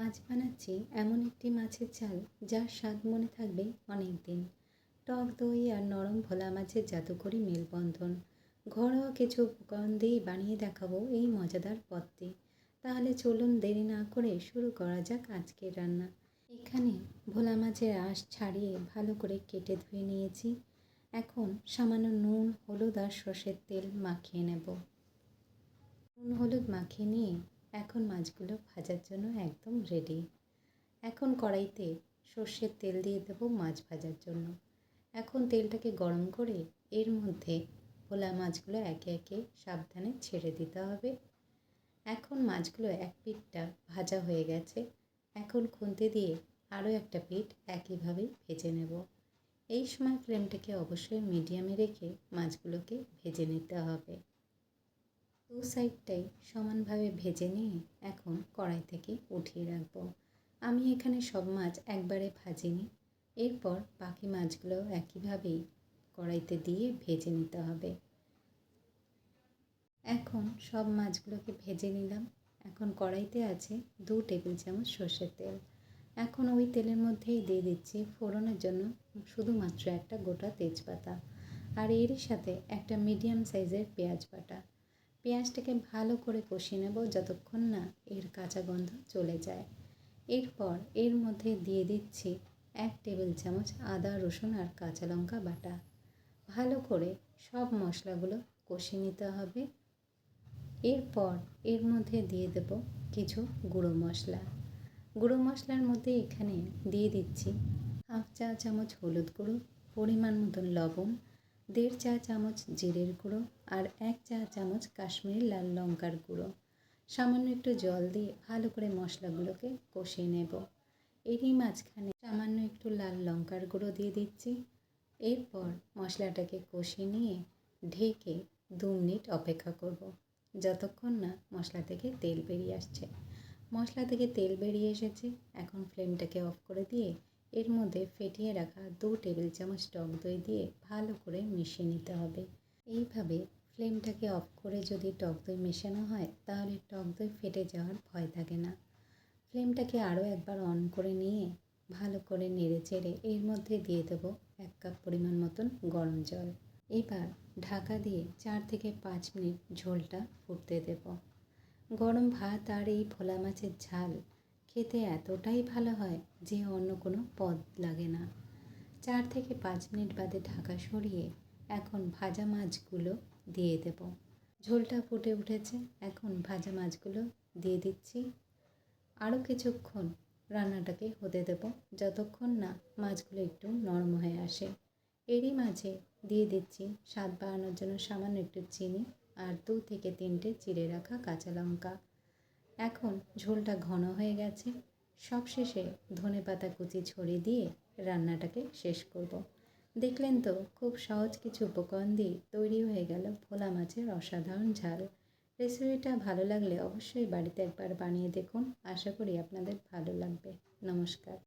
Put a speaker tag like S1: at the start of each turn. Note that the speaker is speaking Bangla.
S1: আজ বানাচ্ছি এমন একটি মাছের ঝাল যার স্বাদ মনে থাকবে অনেক দিন। টক দই আর নরম ভোলা মাছের জাদুকরি মেলবন্ধন। ঘরোয়া কিছু উপকরণ দিয়ে বানিয়ে দেখাবো এই মজাদার পদটি। তাহলে চলুন দেরি না করে শুরু করা যাক আজকের রান্না। এখানে ভোলা মাছের আঁশ ছাড়িয়ে ভালো করে কেটে ধুয়ে নিয়েছি। এখন সামান্য নুন, হলুদ আর সর্ষের তেল মাখিয়ে নেব। নুন হলুদ মাখিয়ে নিয়ে এখন মাছগুলো ভাজার জন্য একদম রেডি। এখন কড়াইতে সর্ষের তেল দিয়ে দেবো মাছ ভাজার জন্য। এখন তেলটাকে গরম করে এর মধ্যে ভোলা মাছগুলো একে একে সাবধানে ছেড়ে দিতে হবে। এখন মাছগুলো এক পিঠটা ভাজা হয়ে গেছে। এখন খুন্তি দিয়ে আরও একটা পিঠ একইভাবেই ভেজে নেব। এই সময় ফ্লেমটাকে অবশ্যই মিডিয়ামে রেখে মাছগুলোকে ভেজে নিতে হবে। দু সাইডটাই সমানভাবে ভেজে নিয়ে এখন কড়াই থেকে উঠিয়ে রাখবো। আমি এখানে সব মাছ একবারে ভাজিনি। এরপর বাকি মাছগুলো একইভাবেই কড়াইতে দিয়ে ভেজে নিতে হবে। এখন সব মাছগুলোকে ভেজে নিলাম। এখন কড়াইতে আছে 2 টেবিল চামচ সর্ষের তেল। এখন ওই তেলের মধ্যেই দিয়ে দিচ্ছি ফোড়নের জন্য শুধুমাত্র একটা গোটা তেজপাতা, আর এরই সাথে একটা মিডিয়াম সাইজের পেঁয়াজ বাটা। পেঁয়াজটাকে ভালো করে কষিয়ে নেব যতক্ষণ না এর কাঁচা গন্ধ চলে যায়। এরপর এর মধ্যে দিয়ে দিচ্ছি 1 টেবিল চামচ আদা, রসুন আর কাঁচা লঙ্কা বাটা। ভালো করে সব মশলাগুলো কষিয়ে নিতে হবে। এরপর এর মধ্যে দিয়ে দেব কিছু গুঁড়ো মশলা। গুঁড়ো মশলার মধ্যে এখানে দিয়ে দিচ্ছি 1/2 চা চামচ হলুদ গুঁড়ো, পরিমাণ মতন লবণ, 1.5 চা চামচ জিরের গুঁড়ো আর 1 চা চামচ কাশ্মীরি লাল লঙ্কার গুঁড়ো। সামান্য একটু জল দিয়ে ভালো করে মশলাগুলোকে কষিয়ে নেব। এরই মাঝখানে সামান্য একটু লাল লঙ্কার গুঁড়ো দিয়ে দিচ্ছি। এরপর মশলাটাকে কষিয়ে নিয়ে ঢেকে 2 মিনিট অপেক্ষা করব, যতক্ষণ না মশলা থেকে তেল বেরিয়ে আসছে। মশলা থেকে তেল বেরিয়ে এসেছে। এখন ফ্লেমটাকে অফ করে দিয়ে এর মধ্যে ফেটিয়ে রাখা 2 টেবিল চামচ টক দই দিয়ে ভালো করে মিশিয়ে নিতে হবে। এইভাবে ফ্লেমটাকে অফ করে যদি টক দই মেশানো হয় তাহলে টক দই ফেটে যাওয়ার ভয় থাকে না। ফ্লেমটাকে আরও একবার অন করে নিয়ে ভালো করে নেড়ে চেড়ে এর মধ্যে দিয়ে দেবো 1 কাপ পরিমাণ মতন গরম জল। এবার ঢাকা দিয়ে 4 থেকে 5 মিনিট ঝোলটা ফুটতে দেব। গরম ভাত আর এই ভোলা মাছের ঝাল খেতে এতটাই ভালো হয় যে অন্য কোনো পদ লাগে না। 4 থেকে 5 মিনিট বাদে ঢাকা সরিয়ে এখন ভাজা মাছগুলো দিয়ে দেব। ঝোলটা ফুটে উঠেছে। এখন ভাজা মাছগুলো দিয়ে দিচ্ছি। আরও কিছুক্ষণ রান্নাটাকে হতে দেব যতক্ষণ না মাছগুলো একটু নরম হয়ে আসে। এরই মাঝে দিয়ে দিচ্ছি স্বাদ বাড়ানোর জন্য সামান্য একটু চিনি আর 2 থেকে 3টে চিড়ে রাখা কাঁচা লঙ্কা। এখন ঝোলটা ঘন হয়ে গেছে। সবশেষে ধনেপাতা কুচি ছড়িয়ে দিয়ে রান্নাটাকে শেষ করব। দেখলেন তো, খুব সহজ কিছু উপকরণ দিয়ে তৈরি হয়ে গেল ভোলা মাছের অসাধারণ ঝাল। রেসিপিটা ভালো লাগলে অবশ্যই বাড়িতে একবার বানিয়ে দেখুন। আশা করি আপনাদের ভালো লাগবে। নমস্কার।